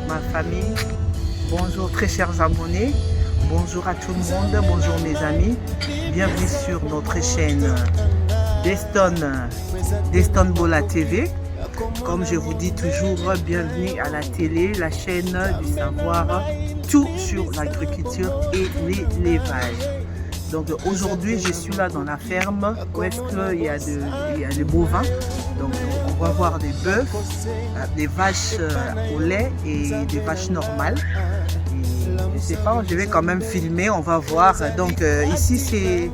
ma famille, bonjour très chers abonnés, bonjour à tout le monde, bonjour mes amis, bienvenue sur notre chaîne Deston Bola TV. Comme je vous dis toujours, bienvenue à la télé, la chaîne du savoir, tout sur l'agriculture et l'élevage. Donc aujourd'hui, je suis là dans la ferme où est-ce qu'il y a des bovins. Donc on va voir des bœufs, des vaches au lait et des vaches normales. Et je sais pas, je vais quand même filmer, on va voir. Donc ici c'est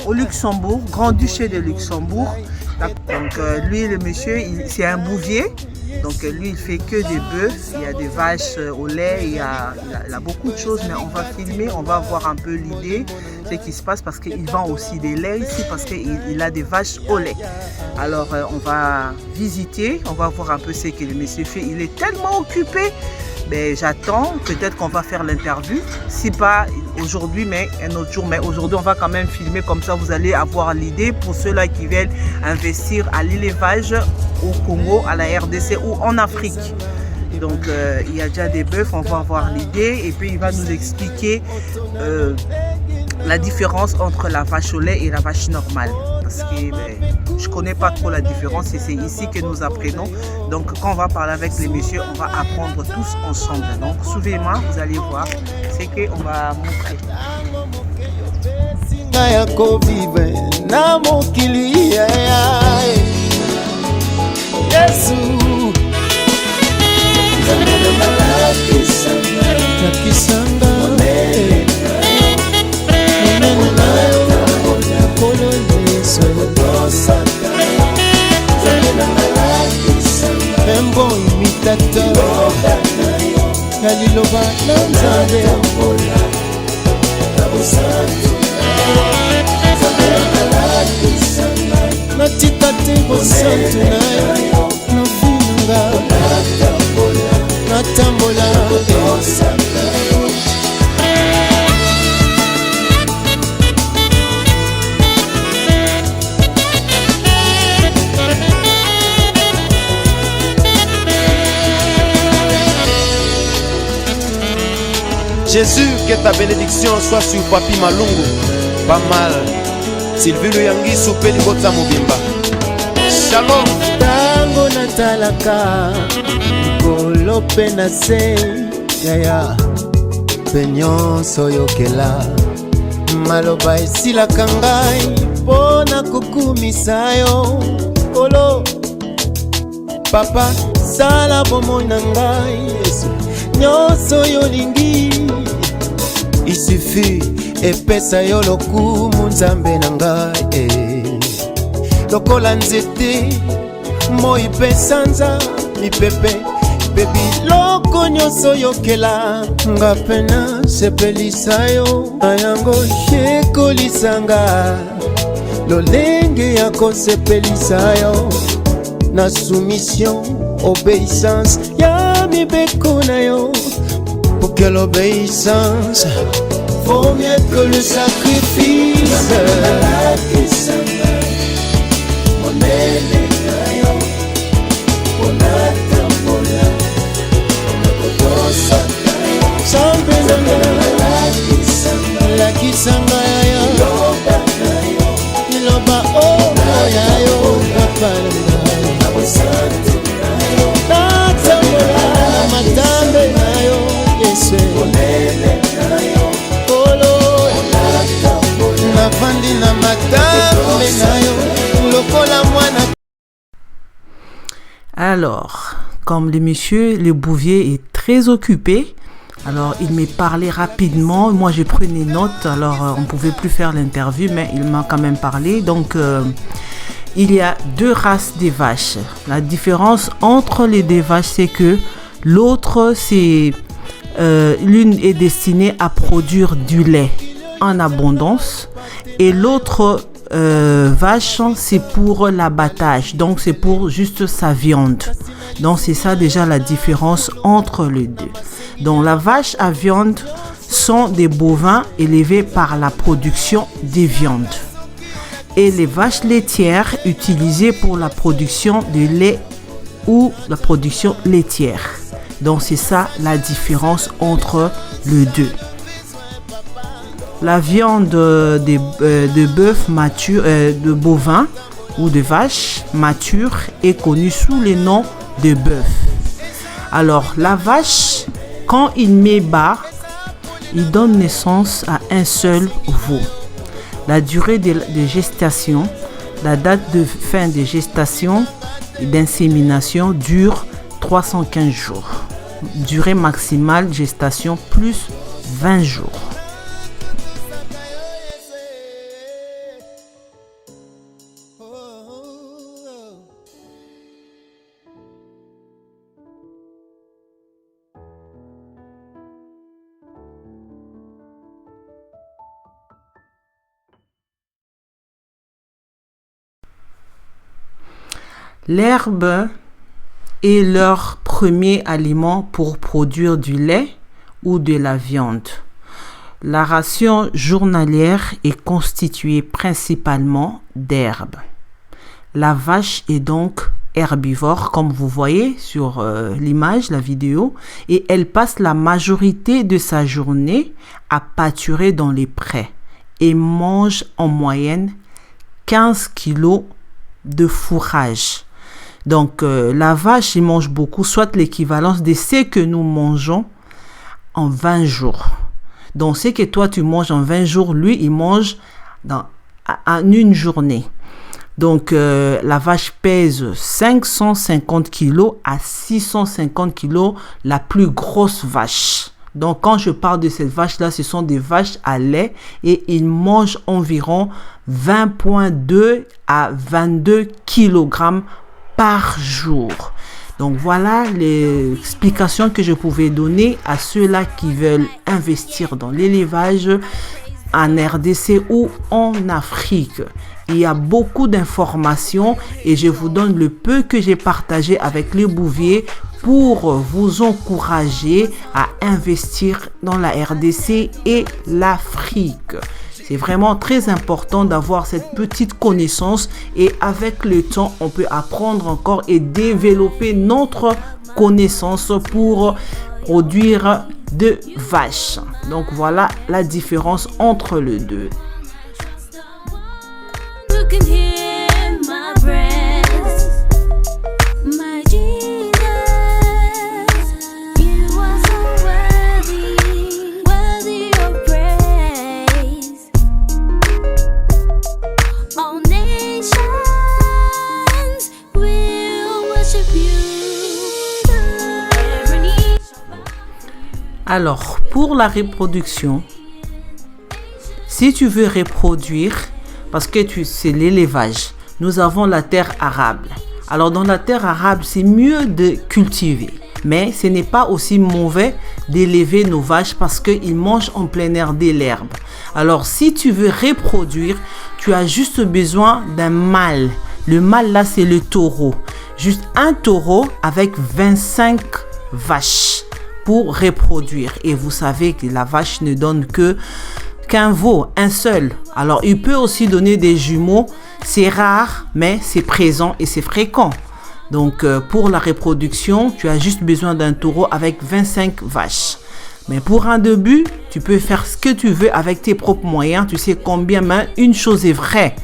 au Luxembourg, Grand-Duché de Luxembourg. Donc lui, le monsieur, c'est un bouvier. Donc lui, il fait que des bœufs, il y a des vaches au lait, il a beaucoup de choses, mais on va filmer, on va voir un peu l'idée, ce qui se passe, parce qu'il vend aussi des laits ici, parce qu'il a des vaches au lait. Alors on va visiter, on va voir un peu ce que le monsieur fait. Il est tellement occupé, mais j'attends, peut-être qu'on va faire l'interview, si pas aujourd'hui, mais un autre jour. Mais aujourd'hui, on va quand même filmer, comme ça vous allez avoir l'idée pour ceux-là qui veulent investir à l'élevage au Congo, à la RDC ou en Afrique. Donc il y a déjà des bœufs, on va voir l'idée et puis il va nous expliquer la différence entre la vache au lait et la vache normale. Parce que je ne connais pas trop la différence et c'est ici que nous apprenons. Donc quand on va parler avec les messieurs, on va apprendre tous ensemble. Donc suivez-moi, vous allez voir ce qu'on va montrer. Bon imitateur Yaliloba Nanzande Natikate bosantu nayo Nofinga Natambola Jésus, que ta bénédiction soit sur Papi Malungu. Pas mal. Sylvie Luyangi soupé du Botsa Mobimba. Shalom. Tango natalaka Kolope na se Yaya Penyon soyokela Maloba esila kangai Pona kukumisayo Kolo Papa sala bomona ngai Yesu Nyoso yolingi Il suffit epesa yo lokumu nzambe na ngai lokola nzete moi pesanza mipepe bebi loko nyonso yokela nga pena sepelisa yo ayango shekolisanga lolenge ya kosepelisa yo na soumission obéissance ya mibeko na yo pour que l'obéissance vaut mieux que le sacrifice. Alors, comme le monsieur, le bouvier est très occupé, alors il m'a parlé rapidement, moi je prenais note, alors on ne pouvait plus faire l'interview, mais il m'a quand même parlé. Donc il y a deux races de vaches. La différence entre les deux vaches, c'est que l'autre, c'est l'une est destinée à produire du lait en abondance et l'autre vache, c'est pour l'abattage, donc c'est pour juste sa viande. Donc c'est ça déjà la différence entre les deux. Donc la vache à viande sont des bovins élevés par la production des viandes et les vaches laitières utilisées pour la production de lait ou la production laitière. Donc c'est ça la différence entre les deux. La viande de bœuf mature, de bovin ou de vache mature est connue sous le nom de bœuf. Alors la vache, quand il met bas, il donne naissance à un seul veau. La durée de gestation, la date de fin de gestation et d'insémination dure 315 jours. Durée maximale gestation plus 20 jours. L'herbe est leur premier aliment pour produire du lait ou de la viande. La ration journalière est constituée principalement d'herbes. La vache est donc herbivore, comme vous voyez sur l'image, la vidéo, et elle passe la majorité de sa journée à pâturer dans les prés et mange en moyenne 15 kilos de fourrage. Donc, la vache, il mange beaucoup, soit l'équivalence de ce que nous mangeons en 20 jours. Donc, ce que toi, tu manges en 20 jours, lui, il mange en une journée. Donc, la vache pèse 550 kilos à 650 kilos, la plus grosse vache. Donc, quand je parle de cette vache-là, ce sont des vaches à lait et ils mangent environ 20,2 à 22 kilogrammes par jour. Donc voilà les explications que je pouvais donner à ceux-là qui veulent investir dans l'élevage en RDC ou en Afrique. Il y a beaucoup d'informations et je vous donne le peu que j'ai partagé avec les bouviers pour vous encourager à investir dans la RDC et l'Afrique. C'est vraiment très important d'avoir cette petite connaissance et avec le temps, on peut apprendre encore et développer notre connaissance pour produire de vaches. Donc voilà la différence entre les deux. Alors, pour la reproduction, si tu veux reproduire, parce que c'est l'élevage, nous avons la terre arable. Alors, dans la terre arable, c'est mieux de cultiver. Mais ce n'est pas aussi mauvais d'élever nos vaches parce qu'ils mangent en plein air de l'herbe. Alors, si tu veux reproduire, tu as juste besoin d'un mâle. Le mâle, là, c'est le taureau. Juste un taureau avec 25 vaches pour reproduire. Et vous savez que la vache ne donne qu'un veau, un seul. Alors, il peut aussi donner des jumeaux. C'est rare, mais c'est présent et c'est fréquent. Donc, pour la reproduction, tu as juste besoin d'un taureau avec 25 vaches. Mais pour un début, tu peux faire ce que tu veux avec tes propres moyens. Tu sais combien, mais une chose est vraie.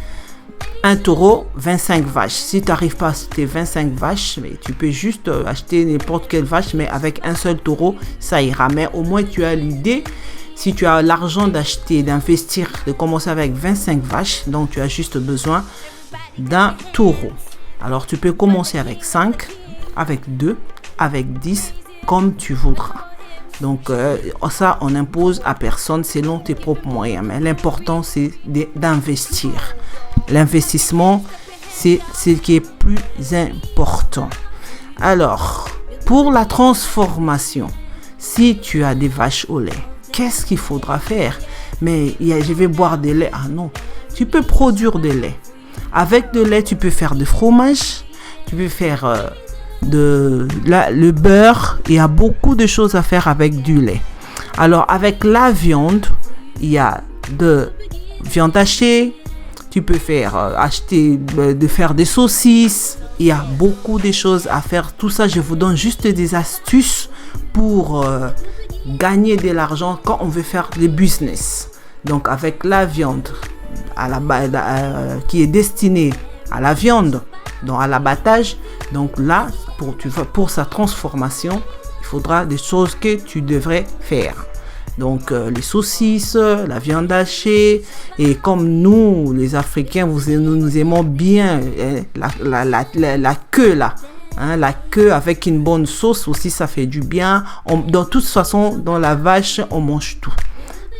Un taureau, 25 vaches. Si tu n'arrives pas à acheter 25 vaches, mais tu peux juste acheter n'importe quelle vache, mais avec un seul taureau, ça ira. Mais au moins, tu as l'idée. Si tu as l'argent d'acheter, d'investir, de commencer avec 25 vaches, donc tu as juste besoin d'un taureau. Alors, tu peux commencer avec 5, avec 2, avec 10, comme tu voudras. Donc, ça, on impose à personne selon tes propres moyens. Mais l'important, c'est d'investir. L'investissement, c'est ce qui est plus important. Alors, pour la transformation, si tu as des vaches au lait, qu'est-ce qu'il faudra faire? Mais je vais boire des laits. Ah non, tu peux produire des laits. Avec de lait, tu peux faire du fromage, tu peux faire le beurre. Il y a beaucoup de choses à faire avec du lait. Alors, avec la viande, il y a de viande hachée. Tu peux faire faire des saucisses. Il y a beaucoup de choses à faire. Tout ça, je vous donne juste des astuces pour gagner de l'argent quand on veut faire des business. Donc avec la viande qui est destinée à la viande, donc à l'abattage, donc là, pour sa transformation, il faudra des choses que tu devrais faire. Donc les saucisses, la viande hachée, et comme nous, les Africains, nous aimons bien la queue là. Hein, la queue avec une bonne sauce aussi, ça fait du bien. De toute façon, dans la vache, on mange tout.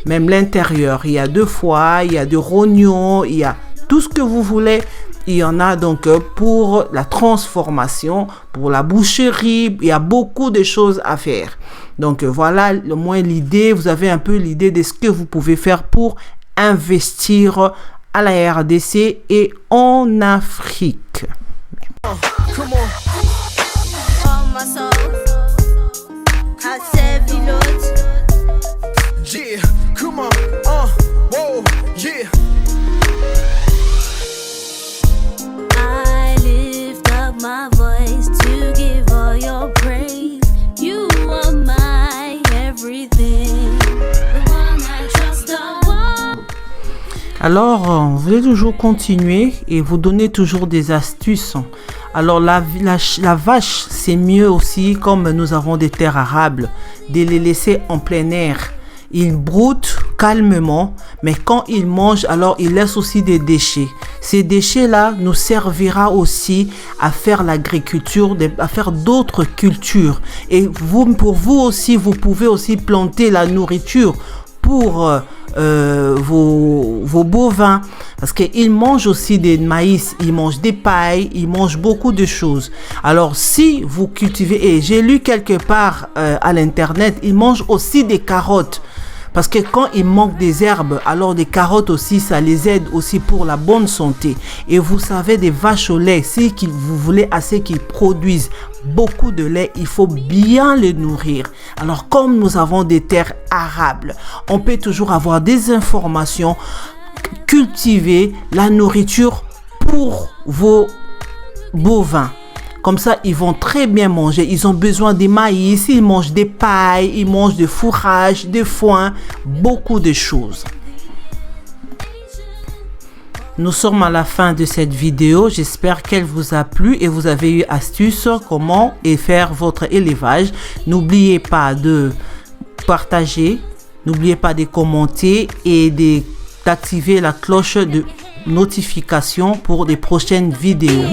Même l'intérieur, il y a 2 foies, il y a de rognons, il y a tout ce que vous voulez. Il y en a donc pour la transformation, pour la boucherie, il y a beaucoup de choses à faire. Donc voilà au moins l'idée, vous avez un peu l'idée de ce que vous pouvez faire pour investir à la RDC et en Afrique. My voice to give all your praise. You are my everything. The one I trust, the one. Alors, on voulait toujours continuer et vous donner toujours des astuces. Alors, la vache, c'est mieux aussi, comme nous avons des terres arables, de les laisser en plein air. Ils broutent calmement, mais quand ils mangent, alors ils laissent aussi des déchets. Ces déchets-là nous servira aussi à faire l'agriculture, à faire d'autres cultures. Et pour vous aussi, vous pouvez aussi planter la nourriture pour vos bovins, parce qu'ils mangent aussi des maïs, ils mangent des pailles, ils mangent beaucoup de choses. Alors si vous cultivez, et j'ai lu quelque part à l'internet, ils mangent aussi des carottes. Parce que quand il manque des herbes, alors des carottes aussi, ça les aide aussi pour la bonne santé. Et vous savez, des vaches au lait, si vous voulez assez qu'ils produisent beaucoup de lait, il faut bien les nourrir. Alors comme nous avons des terres arables, on peut toujours avoir des informations, cultiver la nourriture pour vos bovins. Comme ça, ils vont très bien manger. Ils ont besoin de maïs, ils mangent des pailles, ils mangent de fourrage, de foin, beaucoup de choses. Nous sommes à la fin de cette vidéo. J'espère qu'elle vous a plu et vous avez eu astuces comment faire votre élevage. N'oubliez pas de partager, n'oubliez pas de commenter et d'activer la cloche de notification pour des prochaines vidéos.